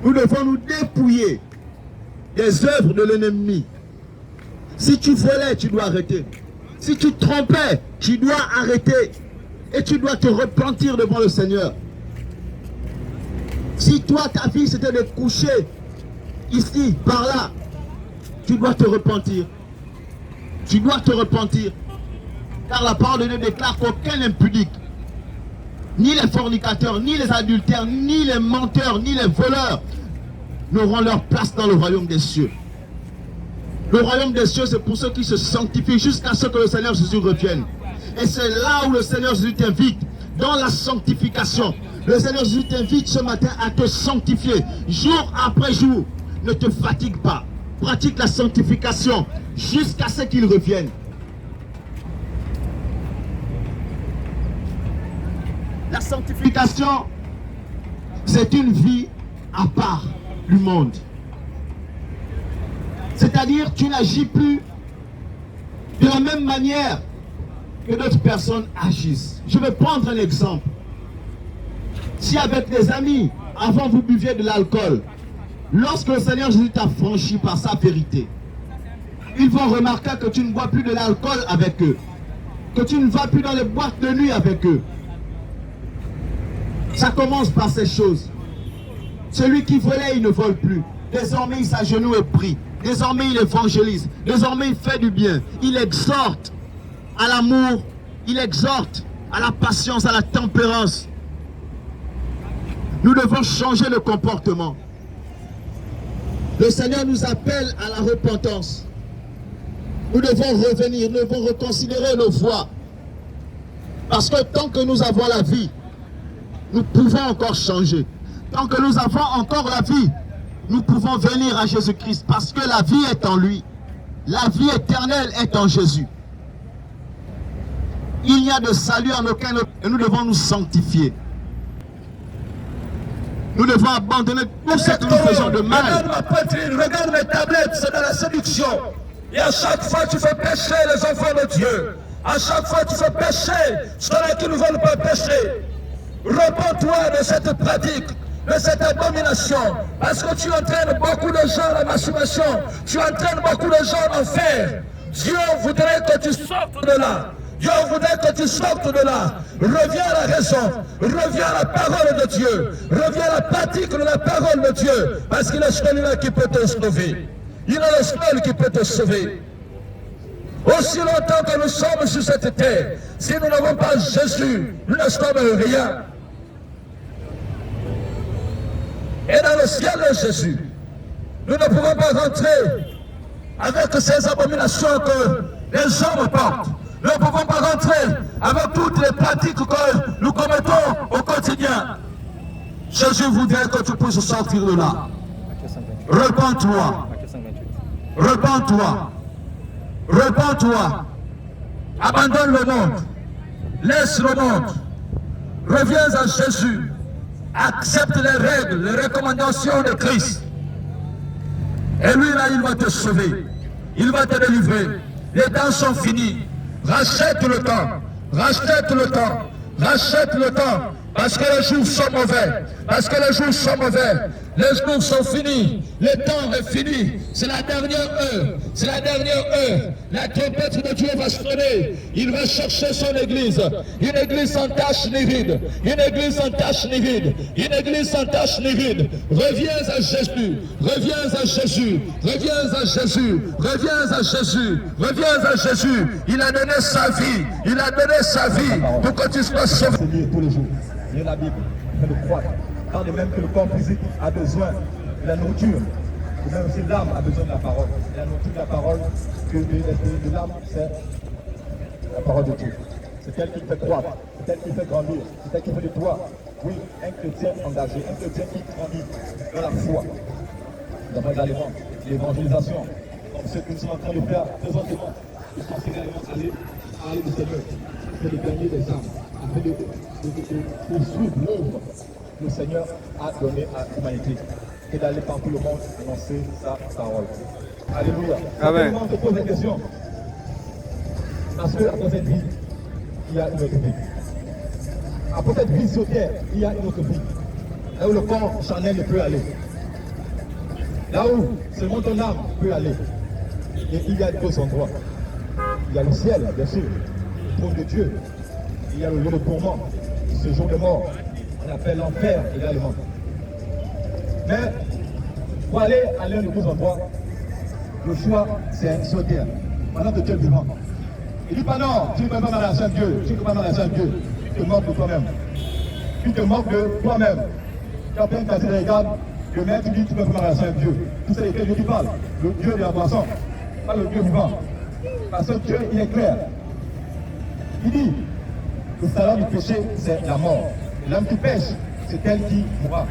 Nous devons nous dépouiller des œuvres de l'ennemi. Si tu volais, tu dois arrêter. Si tu trompais, tu dois arrêter. Et tu dois te repentir devant le Seigneur. Si toi, ta vie, c'était de coucher ici, par là, tu dois te repentir. Tu dois te repentir. Car la parole de Dieu déclare qu'aucun impudique, ni les fornicateurs, ni les adultères, ni les menteurs, ni les voleurs n'auront leur place dans le royaume des cieux. Le royaume des cieux, c'est pour ceux qui se sanctifient jusqu'à ce que le Seigneur Jésus revienne. Et c'est là où le Seigneur Jésus t'invite, dans la sanctification. Le Seigneur Jésus t'invite ce matin à te sanctifier, jour après jour. Ne te fatigue pas. Pratique la sanctification jusqu'à ce qu'il revienne. La sanctification, c'est une vie à part du monde. C'est-à-dire, tu n'agis plus de la même manière que d'autres personnes agissent. Je vais prendre un exemple. Si avec des amis, avant vous buviez de l'alcool, lorsque le Seigneur Jésus t'a franchi par sa vérité, ils vont remarquer que tu ne bois plus de l'alcool avec eux, que tu ne vas plus dans les boîtes de nuit avec eux. Ça commence par ces choses. Celui qui volait, il ne vole plus. Désormais, il s'agenouille et prie. Désormais, il évangélise. Désormais, il fait du bien. Il exhorte à l'amour. Il exhorte à la patience, à la tempérance. Nous devons changer le comportement. Le Seigneur nous appelle à la repentance. Nous devons revenir, nous devons reconsidérer nos voies. Parce que tant que nous avons la vie, nous pouvons encore changer. Tant que nous avons encore la vie, nous pouvons venir à Jésus-Christ parce que la vie est en lui. La vie éternelle est en Jésus. Il n'y a de salut en aucun autre et nous devons nous sanctifier. Nous devons abandonner tout ce que nous faisons de mal. Regarde ma poitrine, regarde mes tablettes, c'est de la séduction. Et à chaque fois tu fais pécher les enfants de Dieu. À chaque fois tu fais pécher ceux qui ne veulent pas pécher. Repends-toi de cette pratique, de cette abomination, parce que tu entraînes beaucoup de gens à la masturbation, tu entraînes beaucoup de gens en enfer. Dieu voudrait que tu sortes de là. Dieu voudrait que tu sortes de là. Reviens à la raison, reviens à la parole de Dieu, reviens à la pratique de la parole de Dieu, parce qu'il est celui-là qui peut te sauver. Il est le seul qui peut te sauver. Aussi longtemps que nous sommes sur cette terre, si nous n'avons pas Jésus, nous ne sommes rien. Et dans le ciel de Jésus, nous ne pouvons pas rentrer avec ces abominations que les hommes portent. Nous ne pouvons pas rentrer avec toutes les pratiques que nous commettons au quotidien. Jésus voudrait que tu puisses sortir de là. Repends-toi. Repends-toi. Repends-toi. Abandonne le monde. Laisse le monde. Reviens à Jésus. Accepte les règles, les recommandations de Christ. Et lui là, il va te sauver. Il va te délivrer. Les temps sont finis. Rachète le temps. Rachète le temps. Rachète le temps. Parce que les jours sont mauvais. Parce que les jours sont mauvais. Les jours sont finis. Le temps est fini. C'est la dernière heure. C'est la dernière heure. La trompette de Dieu va sonner. Il va chercher son église. Une église sans tache ni ride. Une église sans tache ni ride. Une église sans tache ni ride. Reviens à Jésus. Reviens à Jésus. Reviens à Jésus. Reviens à Jésus. Reviens à Jésus. Il a donné sa vie. Il a donné sa vie pour que tu sois sauvé. Tous les jours. Lire la Bible, afin de croître. Quand de même que le corps physique a besoin de la nourriture, et même aussi l'âme a besoin de la parole. Et la nourriture de la parole, que de l'âme, c'est la parole de Dieu. C'est elle qui fait croître, c'est elle qui fait grandir, c'est elle qui fait de toi, oui, un chrétien engagé, un chrétien qui grandit dans la foi. Nous avons également l'évangélisation, comme ce que nous sommes en train de faire présentement. Nous sommes également allés parler du Seigneur, afin de gagner des âmes, afin de poursuivre l'œuvre que le Seigneur a donnée à l'humanité et d'aller partout le monde annoncer sa parole. Alléluia. Amen. On te pose la question. Parce qu'après cette vie, il y a une autre vie. Après cette vie sur terre, il y a une autre vie. Là où le corps charnel ne peut aller. Là où seulement ton âme peut aller. Et il y a deux endroits. Il y a le ciel, bien sûr, le trône de Dieu. Il y a le lieu de tourment, ce jour de mort. On appelle l'enfer également. Mais pour aller à l'un de deux endroits, le choix, c'est sauter. Pendant que Dieu est vivant. Il dit pas non, tu ne peux pas dans la Sainte Dieu, tu ne peux pas dans la Sainte Dieu. Tu te moques de toi-même. Tu te moques de toi-même. Tu as plein de casser les regards. Demain, tu dis tu ne peux pas dans la Sainte Dieu. Tout c'est lesquels Dieu qui parle. Le Dieu de la boisson, pas le Dieu vivant. Parce que Dieu, il est clair. Il dit, le salaire du péché, c'est la mort. L'âme qui pêche, c'est elle qui mourra.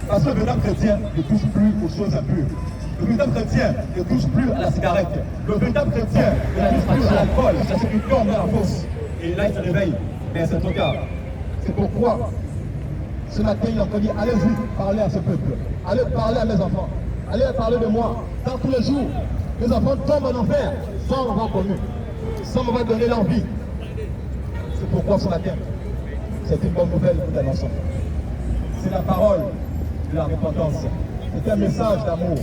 Parce que le véritable chrétien ne touche plus aux choses impures. Le véritable chrétien ne touche plus à la cigarette. Le véritable chrétien ne touche plus à l'alcool. C'est ce qui tombe dans la fosse. Et là, il se réveille. Mais c'est trop tard. C'est pourquoi, ce matin, il a encore dit, allez-y, parlez à ce peuple. Allez parler à mes enfants. Allez parler de moi. Dans tous les jours, les enfants tombent en enfer sans m'avoir connu. Sans m'avoir donné l'envie. C'est pourquoi ce matin, c'est une bonne nouvelle pour les enfants. C'est la parole de la repentance. C'est un message d'amour.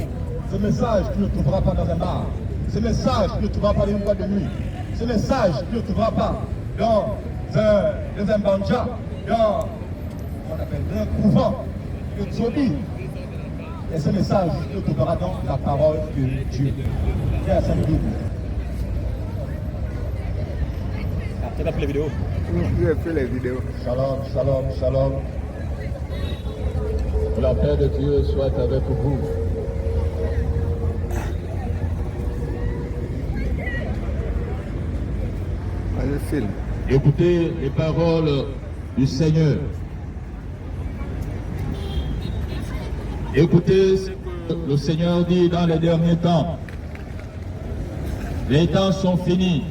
Ce message, tu ne le trouveras pas dans un bar. Ce message, tu ne le trouveras pas dans une boîte de nuit. Ce message, tu ne le trouveras pas dans un banja, dans un couvent de Tsobi. Et ce message, tu le trouveras dans la parole de Dieu. Qui est la Sainte Bible. Tu as fait les vidéos? Tu as fait les vidéos. Shalom, shalom, shalom. Que la paix de Dieu soit avec vous. Allez, film. Écoutez les paroles du Seigneur. Écoutez ce que le Seigneur dit dans les derniers temps. Les temps sont finis.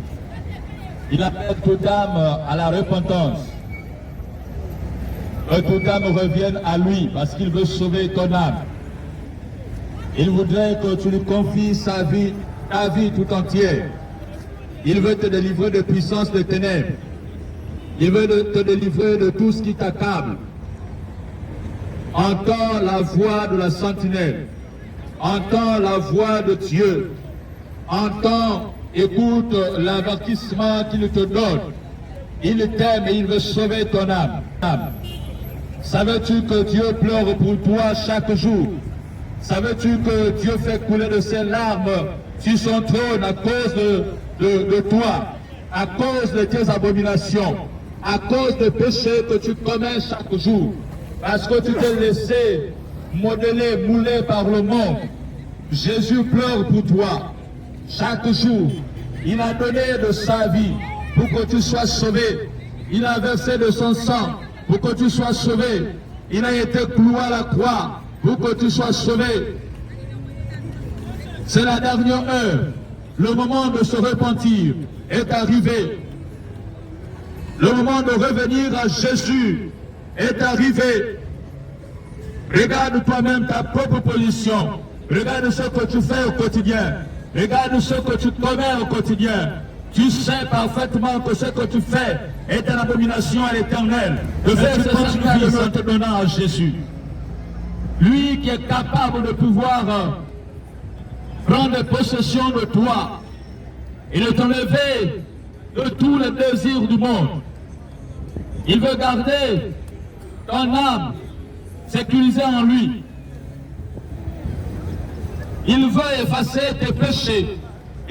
Il appelle toute âme à la repentance. Que toute âme revienne à lui parce qu'il veut sauver ton âme. Il voudrait que tu lui confies ta vie tout entière. Il veut te délivrer de puissance de ténèbres. Il veut te délivrer de tout ce qui t'accable. Entends la voix de la sentinelle. Entends la voix de Dieu. Entends, écoute l'avertissement qu'il te donne. Il t'aime et il veut sauver ton âme. Savais-tu que Dieu pleure pour toi chaque jour? Savais-tu que Dieu fait couler de ses larmes sur son trône à cause de toi, à cause de tes abominations, à cause des péchés que tu commets chaque jour, parce que tu t'es laissé modeler, mouler par le monde? Jésus pleure pour toi chaque jour. Il a donné de sa vie pour que tu sois sauvé. Il a versé de son sang pour que tu sois sauvé. Il a été cloué à la croix pour que tu sois sauvé. C'est la dernière heure. Le moment de se repentir est arrivé. Le moment de revenir à Jésus est arrivé. Regarde toi-même ta propre position. Regarde ce que tu fais au quotidien. Regarde ce que tu commets au quotidien. Tu sais parfaitement que ce que tu fais est une abomination à l'Éternel. De faire ce sacrifice en te donnant à Jésus. Lui qui est capable de pouvoir prendre possession de toi et de t'enlever de tous les désirs du monde. Il veut garder ton âme sécurisée en lui. Il veut effacer tes péchés.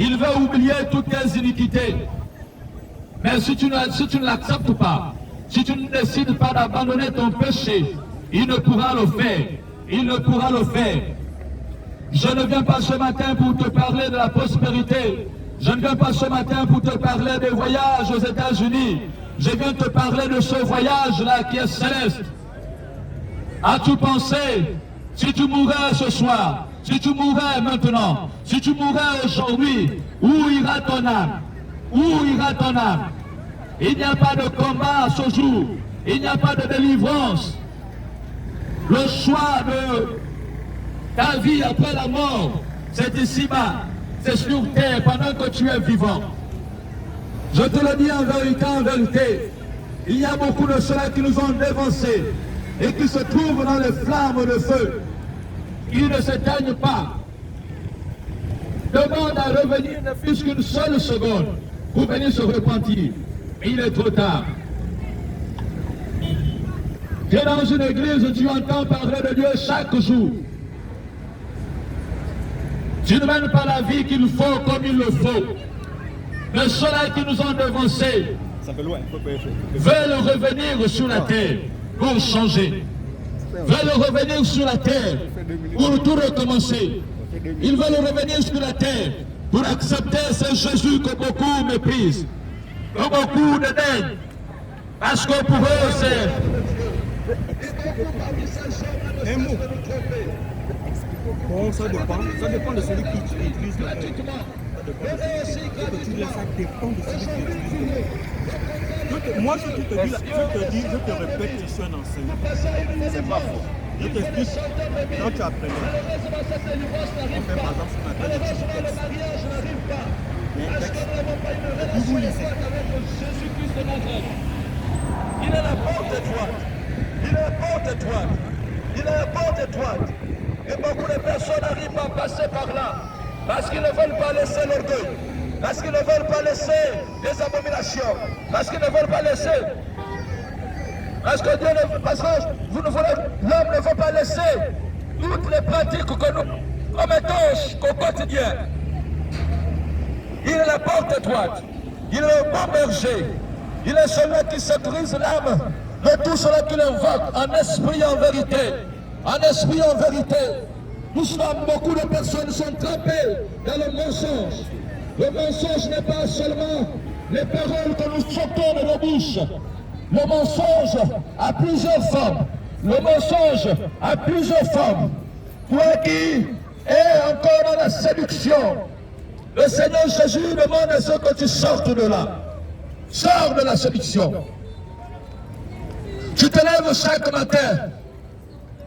Il veut oublier toutes tes iniquités. Mais si tu ne l'acceptes pas, si tu ne décides pas d'abandonner ton péché, il ne pourra le faire. Il ne pourra le faire. Je ne viens pas ce matin pour te parler de la prospérité. Je ne viens pas ce matin pour te parler des voyages aux États-Unis. Je viens te parler de ce voyage-là qui est céleste. As-tu pensé, si tu mourais ce soir, si tu mourais maintenant, si tu mourais aujourd'hui, où ira ton âme? Où ira ton âme? Il n'y a pas de combat à ce jour. Il n'y a pas de délivrance. Le choix de ta vie après la mort, c'est ici-bas. C'est sur terre pendant que tu es vivant. Je te le dis en vérité, il y a beaucoup de ceux-là qui nous ont dévancés et qui se trouvent dans les flammes de feu. qui ne s'éteignent pas. Demande à revenir ne fût-ce qu'une seule seconde pour venir se repentir. Mais il est trop tard. Tu es dans une église, tu entends parler de Dieu chaque jour. Tu ne mènes pas la vie qu'il faut comme il le faut. Mais ceux-là qui nous ont devancés veulent revenir sur la terre pour changer. Veulent revenir sur la terre pour tout recommencer. Ils veulent revenir sur la terre pour accepter ce Jésus que beaucoup méprisent, que beaucoup dédaignent. Parce que pour eux, c'est... Un mot. Bon, ça dépend de celui qui utilise le mot. Ça dépend de celui qui utilise le mot. Moi, je te répète, je suis un enseignant. C'est pas faux. Je t'explique, quand tu apprenais, on fait par exemple ce qu'on appelle des petits textes. Les textes, vous lisez. Il est la porte étroite. Il est la porte étroite. Il est la porte étroite. Et beaucoup de personnes n'arrivent pas à passer par là. Parce qu'ils ne veulent pas laisser l'orgueil. Parce qu'ils ne veulent pas laisser les abominations. Parce qu'ils ne veulent pas laisser. Parce que Dieu ne, parce que vous ne voulez, l'homme ne veut pas laisser toutes les pratiques que nous commettons au quotidien. Il est la porte étroite. Il est le bon berger. Il est celui qui sécurise l'âme de tout cela qu'il invoque en esprit et en vérité. En esprit et en vérité. Nous sommes, beaucoup de personnes sont trempées dans le mensonge. Le mensonge n'est pas seulement les paroles que nous sortons de nos bouches. Le mensonge a plusieurs formes. Le mensonge a plusieurs formes. Toi qui es encore dans la séduction, le Seigneur Jésus demande à ce que tu sortes de là. Sors de la séduction. Tu te lèves chaque matin.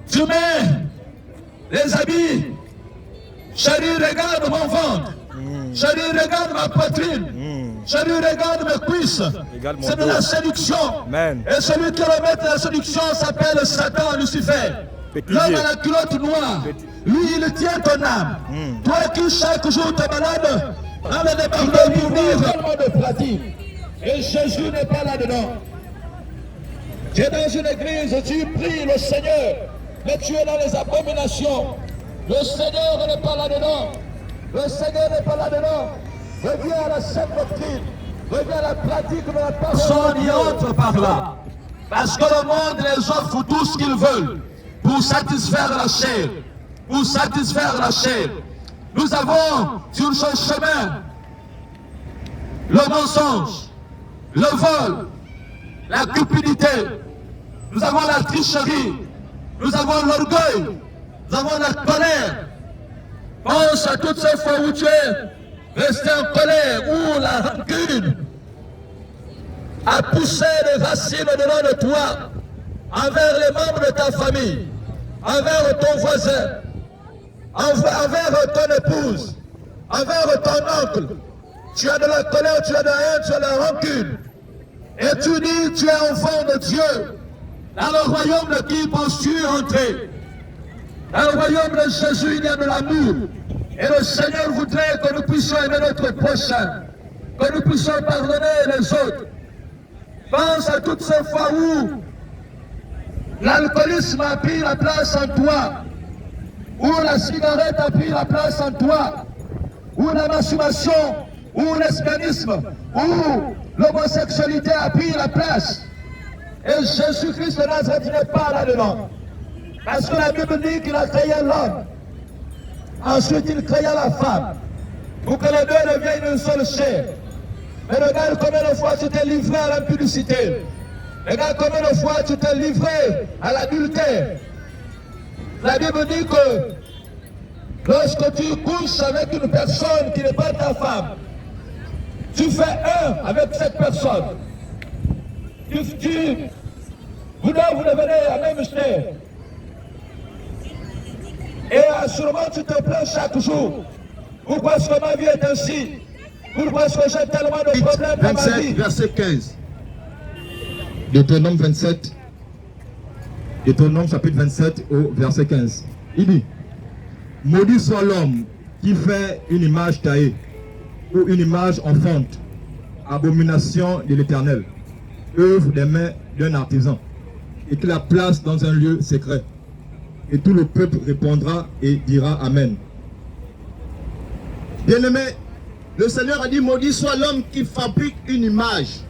Tu mets les habits. Chérie, regarde mon ventre. Chérie, regarde ma poitrine. Chérie, regarde mes cuisses. C'est de la séduction. Amen. Et celui qui remet de la séduction s'appelle Satan, Lucifer. L'homme à la culotte noire. Lui, il tient ton âme. Toi qui chaque jour te balades dans le département du livre, tellement de pratiques. Et Jésus n'est pas là-dedans. Tu es dans une église, tu pries le Seigneur, mais tu es dans les abominations. Le Seigneur n'est pas là-dedans. Le Seigneur n'est pas là-dedans. Reviens à la sainte doctrine. Reviens à la pratique de la parole. Personne n'y entre par là. Parce que le monde les offre tout ce qu'ils veulent pour satisfaire la chair. Pour satisfaire la chair. Nous avons sur ce chemin le mensonge, le vol, la cupidité. Nous avons la tricherie. Nous avons l'orgueil. Nous avons la colère. Pense à toutes ces fois où tu es resté en colère, où la rancune a poussé les racines dedans de toi, envers les membres de ta famille, envers ton voisin, envers ton épouse, envers ton oncle. Tu as de la colère, tu as de la haine, tu as de la rancune. Et tu dis, tu es enfant de Dieu. Dans le royaume de qui penses-tu entrer? Dans le royaume de Jésus, il y a de l'amour. Et le Seigneur voudrait que nous puissions aimer notre prochain, que nous puissions pardonner les autres. Pense à toutes ces fois où l'alcoolisme a pris la place en toi, où la cigarette a pris la place en toi, où la masturbation, où l'espianisme, où l'homosexualité a pris la place. Et Jésus-Christ de Nazareth n'est pas là-dedans. Parce que la Bible dit qu'il a créé l'homme. Ensuite, il créa la femme. Pour que les deux deviennent une seule chair. Mais regarde combien de fois tu t'es livré à l'impudicité. Regarde combien de fois tu t'es livré à l'adultère. La Bible dit que lorsque tu couches avec une personne qui n'est pas ta femme, tu fais un avec cette personne. Vous devenez la même chair. Et sûrement tu te plains chaque jour. Pourquoi est-ce que ma vie est ainsi? Pourquoi est-ce que j'ai tellement de problèmes dans ma vie? Verset 15. Deutéronome 27. Deutéronome chapitre 27 au verset 15. Il dit, Maudit soit l'homme qui fait une image taillée ou une image en fonte, abomination de l'Éternel, œuvre des mains d'un artisan, et qui la place dans un lieu secret. Et tout le peuple répondra et dira Amen. Bien-aimé, le Seigneur a dit, maudit soit l'homme qui fabrique une image.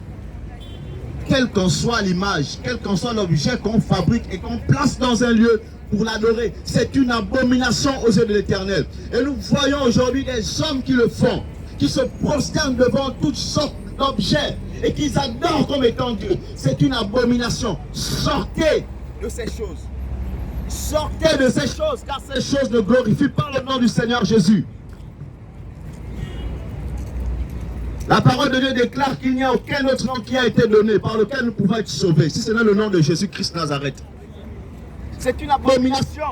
Quelle qu'en soit l'image, quel qu'en soit l'objet qu'on fabrique et qu'on place dans un lieu pour l'adorer, c'est une abomination aux yeux de l'Éternel. Et nous voyons aujourd'hui des hommes qui le font, qui se prosternent devant toutes sortes d'objets et qu'ils adorent comme étant Dieu. C'est une abomination. Sortez de ces choses. Sortez de ces choses, car ces choses ne glorifient pas le nom du Seigneur Jésus. La parole de Dieu déclare qu'il n'y a aucun autre nom qui a été donné par lequel nous pouvons être sauvés, si ce n'est le nom de Jésus-Christ Nazareth. C'est une abomination.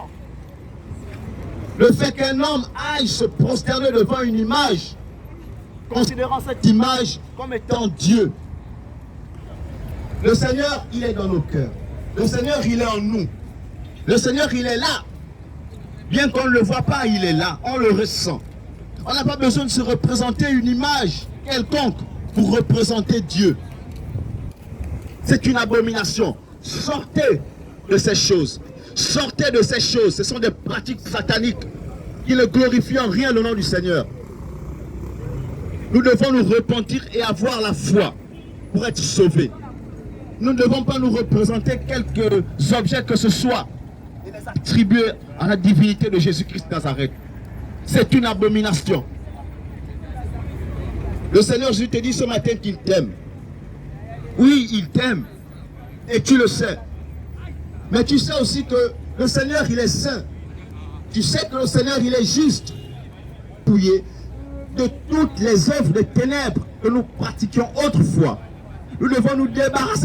Le fait qu'un homme aille se prosterner devant une image, considérant cette image comme étant Dieu. Le Seigneur, il est dans nos cœurs. Le Seigneur, il est en nous. Le Seigneur, il est là. Bien qu'on ne le voit pas, il est là. On le ressent. On n'a pas besoin de se représenter une image quelconque pour représenter Dieu. C'est une abomination. Sortez de ces choses. Sortez de ces choses. Ce sont des pratiques sataniques qui ne glorifient en rien le nom du Seigneur. Nous devons nous repentir et avoir la foi pour être sauvés. Nous ne devons pas nous représenter quelques objets que ce soit et les attribuer à la divinité de Jésus-Christ Nazareth. C'est une abomination. Le Seigneur Jésus te dit ce matin qu'il t'aime. Oui, il t'aime. Et tu le sais. Mais tu sais aussi que le Seigneur, il est saint. Tu sais que le Seigneur, il est juste. De toutes les œuvres de ténèbres que nous pratiquions autrefois. Nous devons nous débarrasser